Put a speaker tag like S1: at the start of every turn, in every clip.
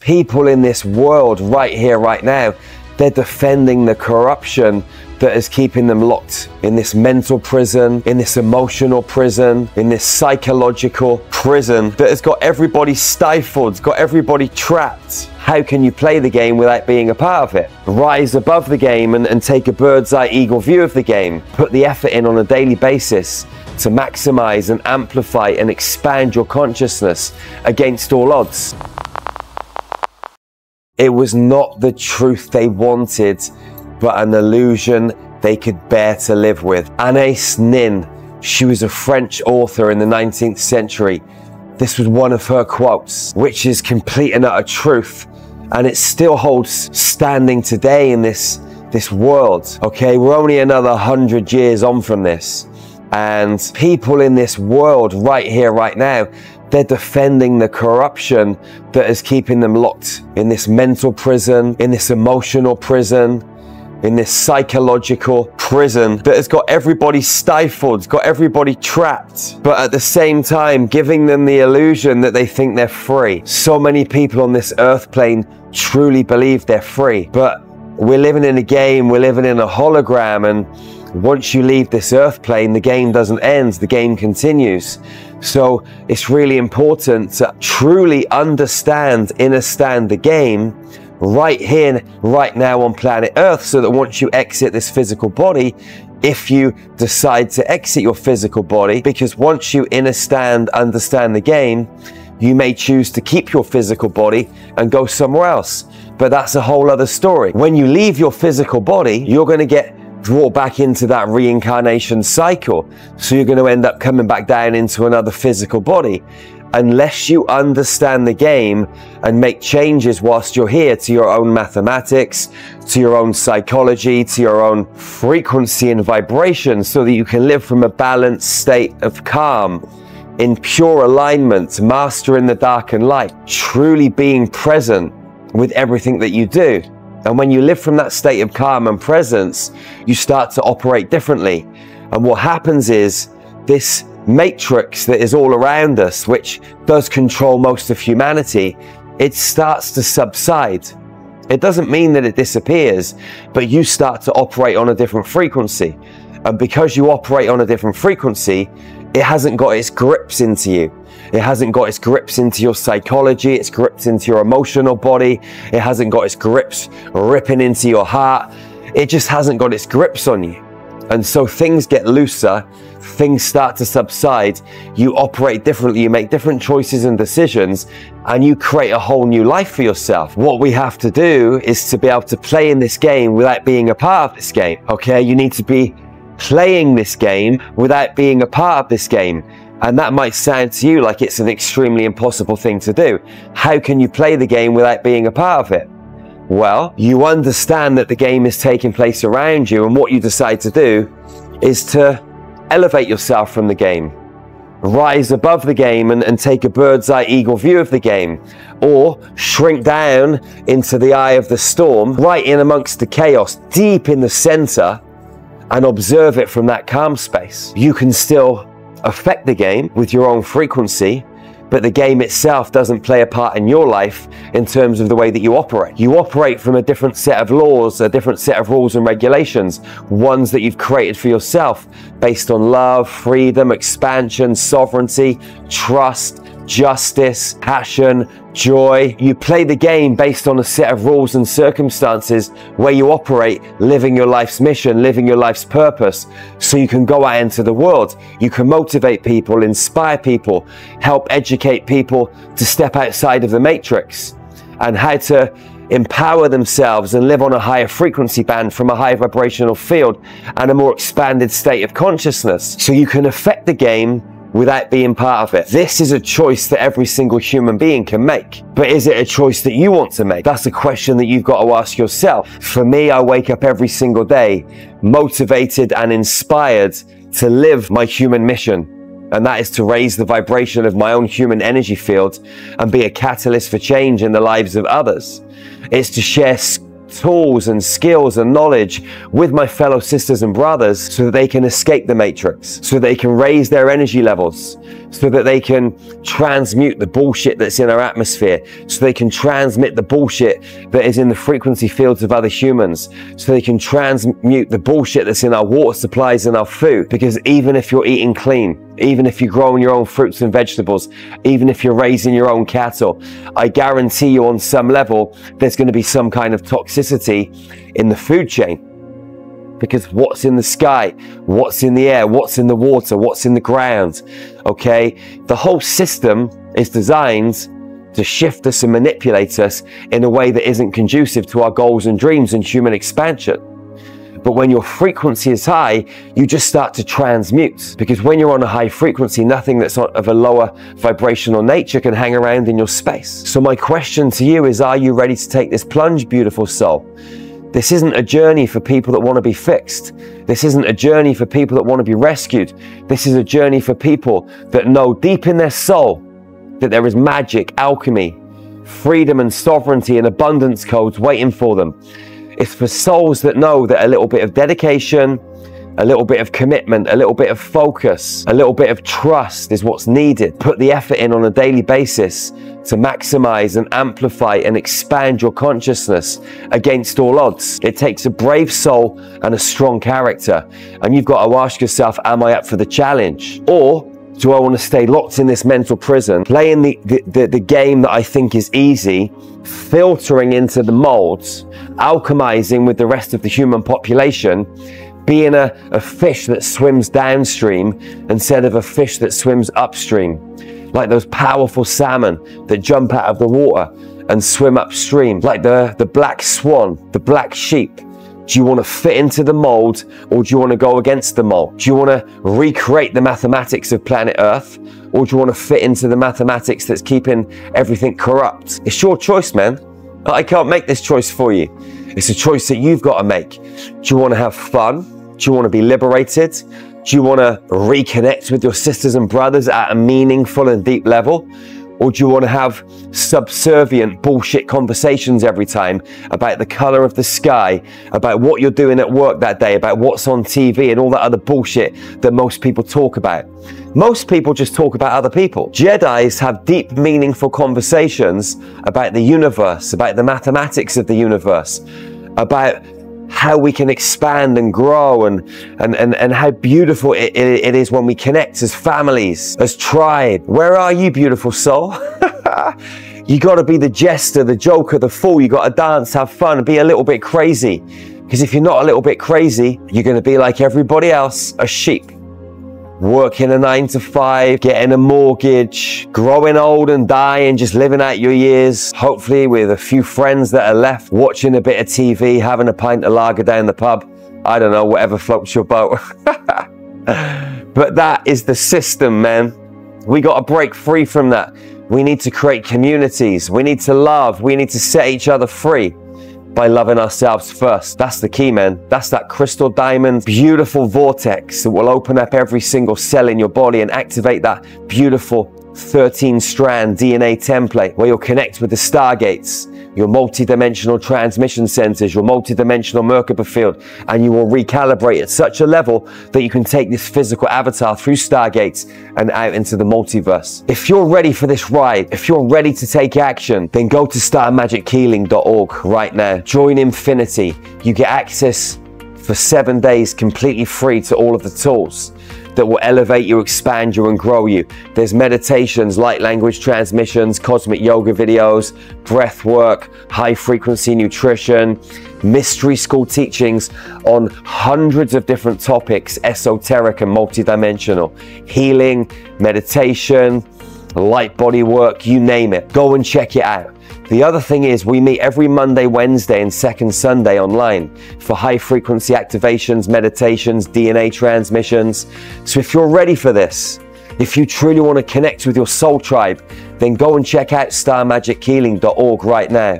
S1: people in this world right here, right now, they're defending the corruption that is keeping them locked in this mental prison, in this emotional prison, in this psychological prison that has got everybody stifled, got everybody trapped. How can you play the game without being a part of it? Rise above the game and take a bird's eye eagle view of the game. Put the effort in on a daily basis to maximize and amplify and expand your consciousness against all odds. It was not the truth they wanted, but an illusion they could bear to live with. Anais Nin, she was a French author in the 19th century. This was one of her quotes, which is complete and utter truth. And it still holds standing today in this world. Okay, we're only another 100 years on from this. And people in this world right here, right now, they're defending the corruption that is keeping them locked in this mental prison, in this emotional prison, in this psychological prison that has got everybody stifled, got everybody trapped, but at the same time giving them the illusion that they think they're free. So many people on this earth plane truly believe they're free, but we're living in a game, we're living in a hologram, and once you leave this earth plane, the game doesn't end, the game continues. So it's really important to truly understand the game right here, right now on planet Earth, so that once you exit this physical body, if you decide to exit your physical body, because once you understand the game, you may choose to keep your physical body and go somewhere else. But that's a whole other story. When you leave your physical body, you're going to get brought back into that reincarnation cycle. So you're going to end up coming back down into another physical body. Unless you understand the game and make changes whilst you're here to your own mathematics, to your own psychology, to your own frequency and vibration, so that you can live from a balanced state of calm, in pure alignment, mastering the dark and light, truly being present with everything that you do. And when you live from that state of calm and presence, you start to operate differently. And what happens is this matrix that is all around us, which does control most of humanity, it starts to subside. It doesn't mean that it disappears, but you start to operate on a different frequency. And because you operate on a different frequency, it hasn't got its grips into you. It hasn't got its grips into your psychology, its grips into your emotional body. It hasn't got its grips ripping into your heart. It just hasn't got its grips on you. And so things get looser, things start to subside, you operate differently, you make different choices and decisions, and you create a whole new life for yourself. What we have to do is to be able to play in this game without being a part of this game, okay? You need to be playing this game without being a part of this game. And that might sound to you like it's an extremely impossible thing to do. How can you play the game without being a part of it? Well, you understand that the game is taking place around you, and what you decide to do is to elevate yourself from the game. Rise above the game and take a bird's eye eagle view of the game, or shrink down into the eye of the storm, right in amongst the chaos, deep in the center, and observe it from that calm space. You can still affect the game with your own frequency, but the game itself doesn't play a part in your life in terms of the way that you operate. You operate from a different set of laws, a different set of rules and regulations, ones that you've created for yourself based on love, freedom, expansion, sovereignty, trust, justice, passion, joy. You play the game based on a set of rules and circumstances where you operate, living your life's mission, living your life's purpose, so you can go out into the world. You can motivate people, inspire people, help educate people to step outside of the matrix and how to empower themselves and live on a higher frequency band from a higher vibrational field and a more expanded state of consciousness, so you can affect the game without being part of it. This is a choice that every single human being can make. But is it a choice that you want to make? That's a question that you've got to ask yourself. For me, I wake up every single day motivated and inspired to live my human mission. And that is to raise the vibration of my own human energy field and be a catalyst for change in the lives of others. It's to share tools and skills and knowledge with my fellow sisters and brothers so that they can escape the matrix, so they can raise their energy levels, so that they can transmute the bullshit that's in our atmosphere, so they can transmit the bullshit that is in the frequency fields of other humans, so they can transmute the bullshit that's in our water supplies and our food. Because even if you're eating clean, even if you're growing your own fruits and vegetables, even if you're raising your own cattle, I guarantee you on some level, there's going to be some kind of toxicity in the food chain. Because what's in the sky, what's in the air, what's in the water, what's in the ground, okay? The whole system is designed to shift us and manipulate us in a way that isn't conducive to our goals and dreams and human expansion. But when your frequency is high, you just start to transmute. Because when you're on a high frequency, nothing that's of a lower vibrational nature can hang around in your space. So my question to you is, are you ready to take this plunge, beautiful soul? This isn't a journey for people that want to be fixed. This isn't a journey for people that want to be rescued. This is a journey for people that know deep in their soul that there is magic, alchemy, freedom and sovereignty and abundance codes waiting for them. It's for souls that know that a little bit of dedication, a little bit of commitment, a little bit of focus, a little bit of trust is what's needed. Put the effort in on a daily basis to maximize and amplify and expand your consciousness against all odds. It takes a brave soul and a strong character. And you've got to ask yourself, am I up for the challenge? Or do I want to stay locked in this mental prison, playing the game that I think is easy, filtering into the molds, alchemizing with the rest of the human population, being a fish that swims downstream instead of a fish that swims upstream, like those powerful salmon that jump out of the water and swim upstream, like the black swan, the black sheep. Do you want to fit into the mold, or do you want to go against the mold? Do you want to recreate the mathematics of planet Earth, or do you want to fit into the mathematics that's keeping everything corrupt? It's your choice, man. I can't make this choice for you. It's a choice that you've got to make. Do you want to have fun? Do you want to be liberated? Do you want to reconnect with your sisters and brothers at a meaningful and deep level? Or do you want to have subservient bullshit conversations every time about the color of the sky, about what you're doing at work that day, about what's on TV and all that other bullshit that most people talk about? Most people just talk about other people. Jedis have deep, meaningful conversations about the universe, about the mathematics of the universe, about how we can expand and grow and how beautiful it is when we connect as families, as tribe. Where are you, beautiful soul? You got to be the jester, the joker, the fool. You got to dance, have fun, be a little bit crazy. Because if you're not a little bit crazy, you're going to be like everybody else, a sheep. Working a 9 to 5, getting a mortgage, growing old and dying, just living out your years, hopefully with a few friends that are left, watching a bit of TV, having a pint of lager down the pub. I don't know, whatever floats your boat. But that is the system, man. We got to break free from that. We need to create communities. We need to love. We need to set each other free by loving ourselves first. That's the key, man. That's that crystal diamond, beautiful vortex that will open up every single cell in your body and activate that beautiful 13-strand DNA template where you'll connect with the stargates, your multi-dimensional transmission centers, your multi-dimensional Merkaba field, and you will recalibrate at such a level that you can take this physical avatar through stargates and out into the multiverse. If you're ready for this ride, if you're ready to take action, then go to starmagichealing.org right now. Join Infinity. You get access for 7 days completely free to all of the tools that will elevate you, expand you, and grow you. There's meditations, light language transmissions, cosmic yoga videos, breath work, high frequency nutrition, mystery school teachings on hundreds of different topics, esoteric and multidimensional, healing, meditation, light body work, you name it. Go and check it out. The other thing is we meet every Monday, Wednesday, and second Sunday online for high frequency activations, meditations, DNA transmissions. So if you're ready for this, if you truly want to connect with your soul tribe, then go and check out starmagichealing.org right now.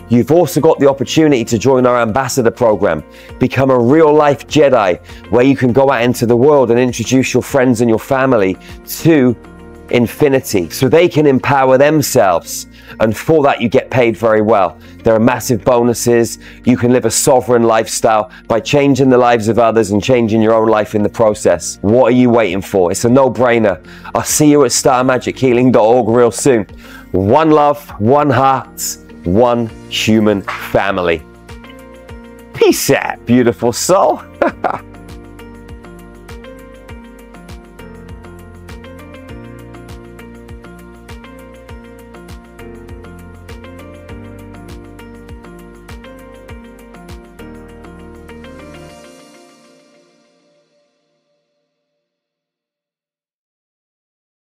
S1: You've also got the opportunity to join our ambassador program, become a real life Jedi, where you can go out into the world and introduce your friends and your family to infinity so they can empower themselves And for that, you get paid very well. There are massive bonuses. You can live a sovereign lifestyle by changing the lives of others and changing your own life in the process. What are you waiting for? It's a no-brainer. I'll see you at starmagichealing.org real soon. One love, one heart, one human family. Peace out, beautiful soul.